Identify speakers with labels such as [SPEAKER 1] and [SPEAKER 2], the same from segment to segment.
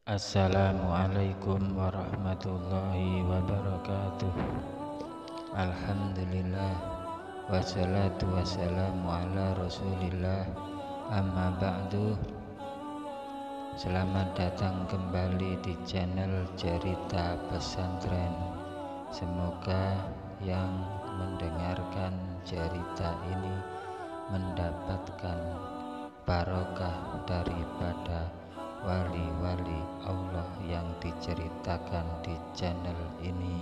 [SPEAKER 1] Assalamualaikum warahmatullahi wabarakatuh. Alhamdulillah, wassalatu wassalamu ala rasulillah, amma ba'du. Selamat datang kembali di channel Cerita Pesantren. Semoga yang mendengarkan cerita ini mendapatkan barokah daripada wali-wali Allah yang diceritakan di channel ini.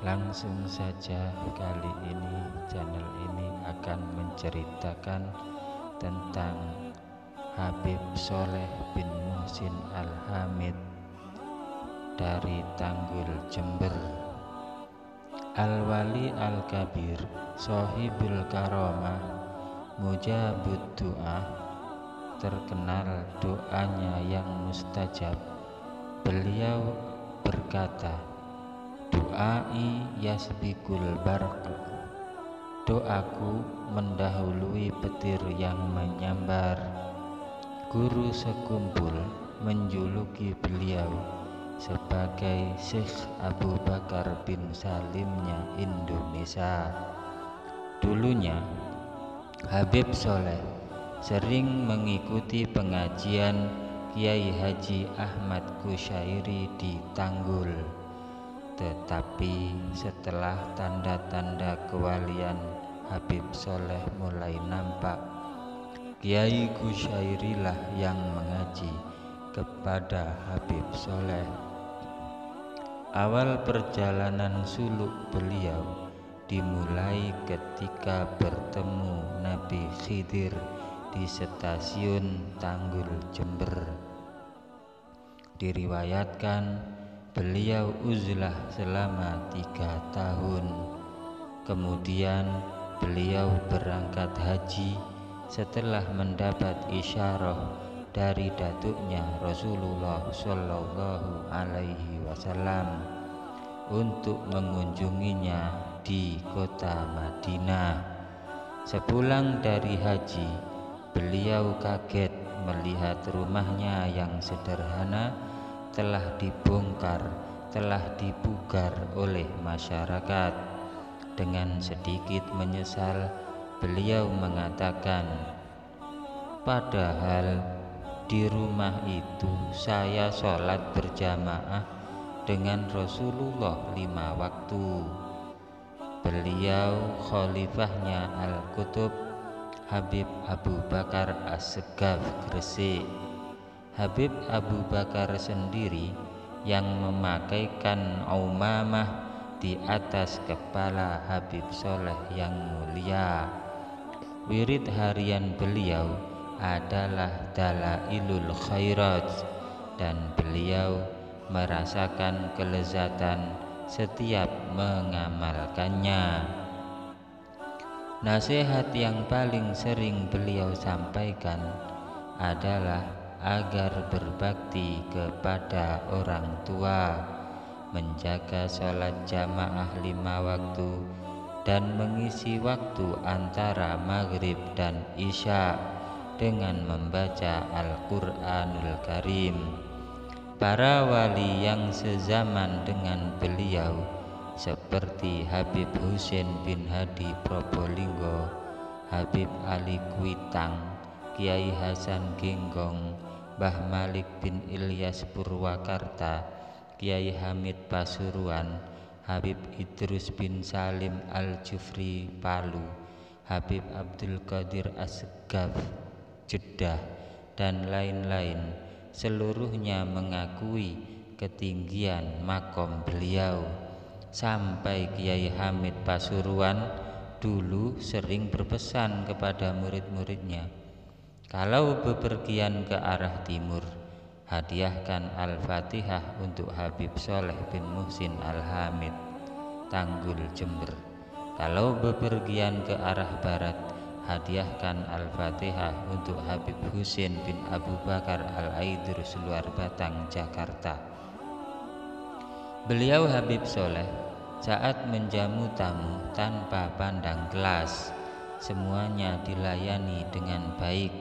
[SPEAKER 1] Langsung saja, kali ini channel ini akan menceritakan tentang Habib Sholeh bin Muhsin Al-Hamid dari Tanggul, Jember. Al-Wali Al-Kabir, Sohibul Karomah, Mujabud Du'a, terkenal doanya yang mustajab. Beliau berkata, "Du'ai yasbikul barq." Doaku mendahului petir yang menyambar. Guru sekumpul menjuluki beliau sebagai Syekh Abu Bakar bin Salimnya Indonesia. Dulunya Habib Sholeh sering mengikuti pengajian Kiai Haji Ahmad Kusyairi di Tanggul. Tetapi setelah tanda-tanda kewalian Habib Sholeh mulai nampak, Kiai Kusyairi lah yang mengaji kepada Habib Sholeh. Awal perjalanan suluk beliau dimulai ketika bertemu Nabi Khidir di stasiun Tanggul, Jember. Diriwayatkan beliau uzlah selama 3 tahun. Kemudian beliau berangkat haji setelah mendapat isyarah dari datuknya Rasulullah Shallallahu Alaihi Wasallam untuk mengunjunginya di kota Madinah. Sepulang dari haji, beliau kaget melihat rumahnya yang sederhana telah dibongkar, telah dipugar oleh masyarakat. Dengan sedikit menyesal, beliau mengatakan, "Padahal di rumah itu saya sholat berjamaah dengan Rasulullah 5 waktu." Beliau khalifahnya Al-Qutub Habib Abu Bakar As-Segaf Gresik. Habib Abu Bakar sendiri yang memakaikan umamah di atas kepala Habib Sholeh yang mulia. Wirid harian beliau adalah Dalailul Khairat, dan beliau merasakan kelezatan setiap mengamalkannya. Nasihat yang paling sering beliau sampaikan adalah agar berbakti kepada orang tua, menjaga sholat jamaah 5 waktu, dan mengisi waktu antara maghrib dan isya dengan membaca Al-Quranul Karim. Para wali yang sezaman dengan beliau seperti Habib Husin bin Hadi Probolinggo, Habib Ali Kuitang, Kiai Hasan Genggong, Mbah Malik bin Ilyas Purwakarta, Kiai Hamid Pasuruan, Habib Idrus bin Salim Al-Jufri Palu, Habib Abdul Qadir As-Segaf Jeddah, dan lain-lain, seluruhnya mengakui ketinggian makom beliau. Sampai Kiai Hamid Pasuruan dulu sering berpesan kepada murid-muridnya, kalau bepergian ke arah timur, hadiahkan Al-Fatihah untuk Habib Sholeh bin Muhsin Al-Hamid, Tanggul, Jember. Kalau bepergian ke arah barat, hadiahkan Al-Fatihah untuk Habib Husin bin Abu Bakar Al-Aidrus, Luar Batang, Jakarta. Beliau Habib Sholeh saat menjamu tamu tanpa pandang kelas, semuanya dilayani dengan baik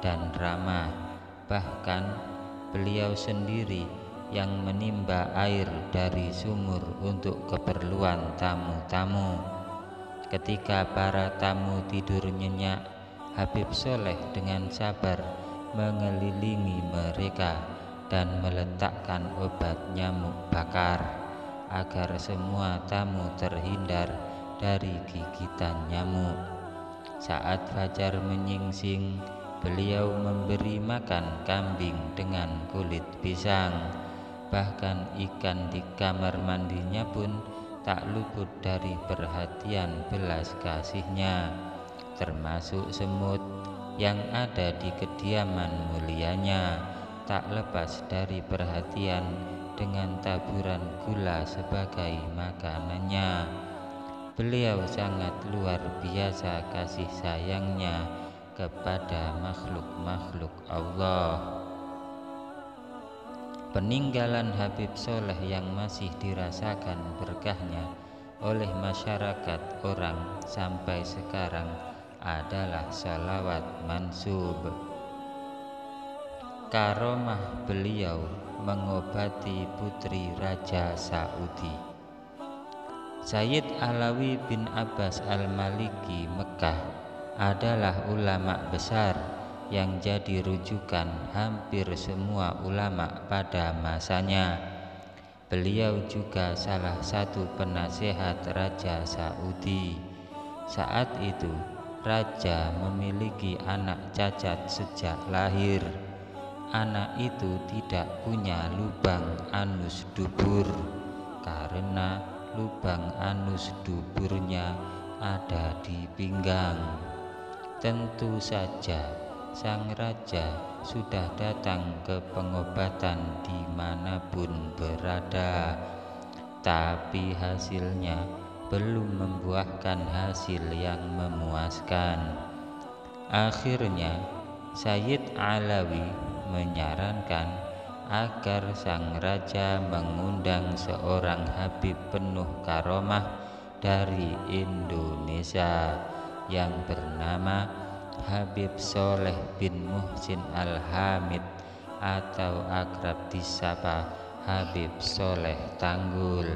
[SPEAKER 1] dan ramah. Bahkan beliau sendiri yang menimba air dari sumur untuk keperluan tamu-tamu. Ketika para tamu tidur nyenyak, Habib Soleh dengan sabar mengelilingi mereka dan meletakkan obat nyamuk bakar agar semua tamu terhindar dari gigitan nyamuk. Saat fajar menyingsing, beliau memberi makan kambing dengan kulit pisang. Bahkan ikan di kamar mandinya pun tak luput dari perhatian belas kasihnya, termasuk semut yang ada di kediaman mulianya tak lepas dari perhatian dengan taburan gula sebagai makanannya. Beliau sangat luar biasa kasih sayangnya kepada makhluk-makhluk Allah. Peninggalan Habib Soleh yang masih dirasakan berkahnya oleh masyarakat orang sampai sekarang adalah sholawat mansub. Karomah beliau mengobati putri Raja Saudi. Sayyid Alawi bin Abbas Al-Maliki Mekah adalah ulama besar yang jadi rujukan hampir semua ulama pada masanya. Beliau juga salah satu penasehat Raja Saudi. Saat itu, Raja memiliki anak cacat sejak lahir. Anak itu tidak punya lubang anus dubur karena lubang anus duburnya ada di pinggang. Tentu saja sang raja sudah datang ke pengobatan dimanapun berada, tapi hasilnya belum membuahkan hasil yang memuaskan. Akhirnya Sayyid Alawi menyarankan agar sang raja mengundang seorang habib penuh karomah dari Indonesia yang bernama Habib Soleh bin Muhsin Al-Hamid atau akrab disapa Habib Soleh Tanggul.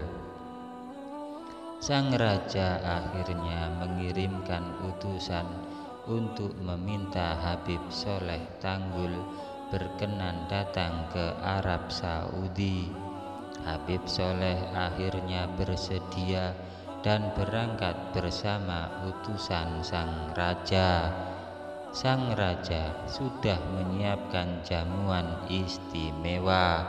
[SPEAKER 1] Sang raja akhirnya mengirimkan utusan untuk meminta Habib Soleh Tanggul berkenan datang ke Arab Saudi. Habib Soleh akhirnya bersedia dan berangkat bersama utusan sang raja. Sang raja sudah menyiapkan jamuan istimewa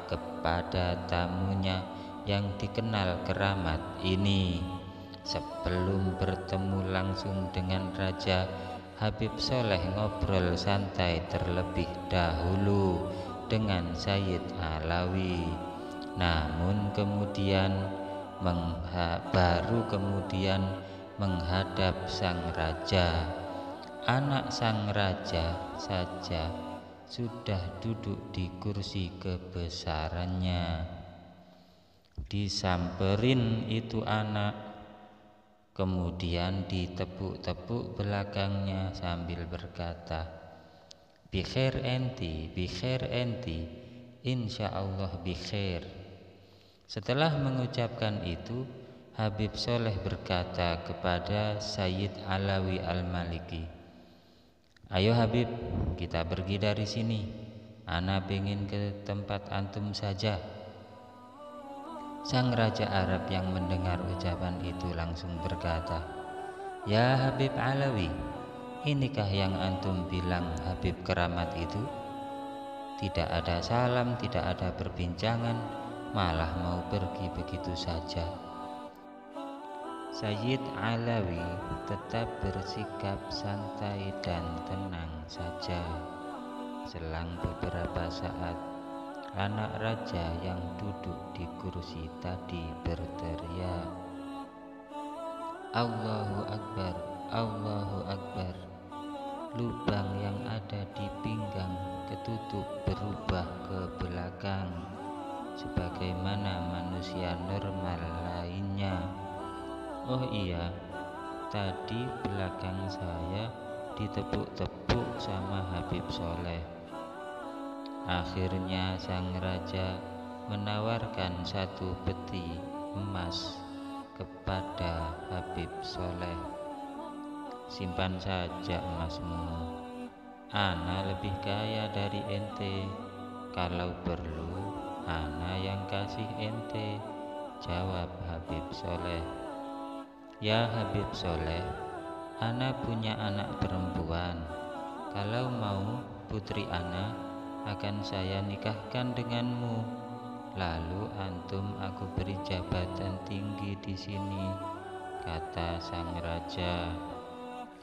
[SPEAKER 1] kepada tamunya yang dikenal keramat ini. Sebelum bertemu langsung dengan raja, Habib Soleh ngobrol santai terlebih dahulu dengan Sayyid Alawi. Namun baru kemudian menghadap sang raja. Anak sang raja saja sudah duduk di kursi kebesarannya. Disamperin itu anak, kemudian ditepuk-tepuk belakangnya sambil berkata, "Bikhair enti, insya Allah bikhair." Setelah mengucapkan itu, Habib Soleh berkata kepada Sayyid Alawi Al-Maliki, "Ayo Habib, kita pergi dari sini. Ana pengen ke tempat antum saja." Sang Raja Arab yang mendengar ucapan itu langsung berkata, "Ya Habib Alawi, inikah yang antum bilang Habib keramat itu? Tidak ada salam, tidak ada perbincangan, malah mau pergi begitu saja." Sayyid Alawi tetap bersikap santai dan tenang saja. Selang beberapa saat, anak raja yang duduk di kursi tadi berteriak, "Allahu Akbar, Allahu Akbar." Lubang yang ada di pinggang ketutup berubah ke belakang sebagaimana manusia normal lainnya. "Oh iya, tadi belakang saya ditepuk-tepuk sama Habib Soleh." Akhirnya sang raja menawarkan 1 peti emas kepada Habib Soleh. "Simpan saja emasmu, ana lebih kaya dari ente. Kalau perlu, ana yang kasih ente," jawab Habib Soleh. "Ya Habib Soleh, ana punya anak perempuan. Kalau mau, putri ana akan saya nikahkan denganmu. Lalu antum aku beri jabatan tinggi di sini," kata sang raja.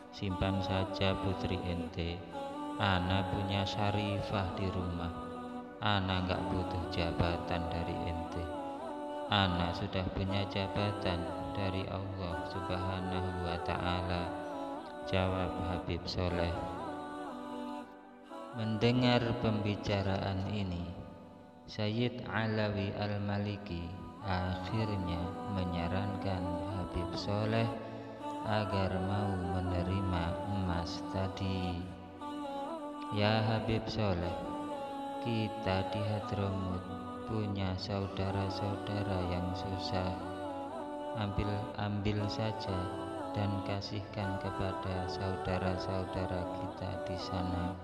[SPEAKER 1] "Simpan saja putri ente, ana punya Syarifah di rumah. Ana gak butuh jabatan dari ente. Ana sudah punya jabatan dari Allah Subhanahu wa ta'ala," jawab Habib Soleh. Mendengar pembicaraan ini, Sayyid Alawi Al-Maliki akhirnya menyarankan Habib Soleh agar mau menerima emas tadi. "Ya Habib Soleh, kita di Hadramut punya saudara-saudara yang susah. Ambil saja dan kasihkan kepada saudara-saudara kita di sana."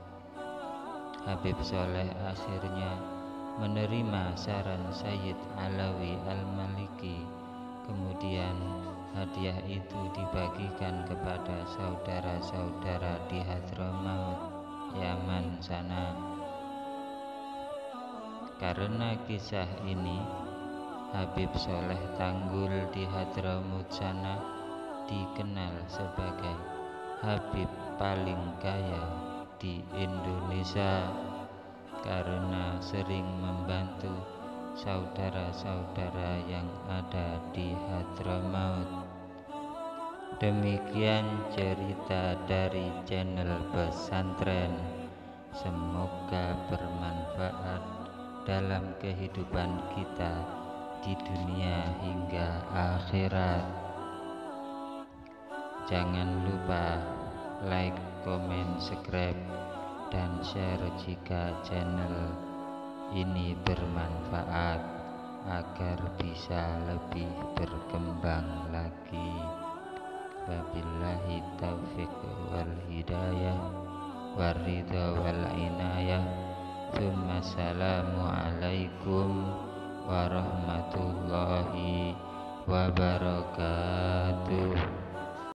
[SPEAKER 1] Habib Soleh akhirnya menerima saran Sayyid Alawi Al-Maliki. Kemudian hadiah itu dibagikan kepada saudara-saudara di Hadramaut, Yaman sana. Karena kisah ini, Habib Soleh Tanggul di Hadramaut sana dikenal sebagai Habib paling kaya di Indonesia karena sering membantu saudara-saudara yang ada di Hadramaut. Demikian cerita dari channel Pesantren. Semoga bermanfaat dalam kehidupan kita di dunia hingga akhirat. Jangan lupa like, komen, subscribe, dan share jika channel ini bermanfaat agar bisa lebih berkembang lagi. Wabillahi taufiq wal hidayah waridha wal inayah. Assalamualaikum warahmatullahi wabarakatuh.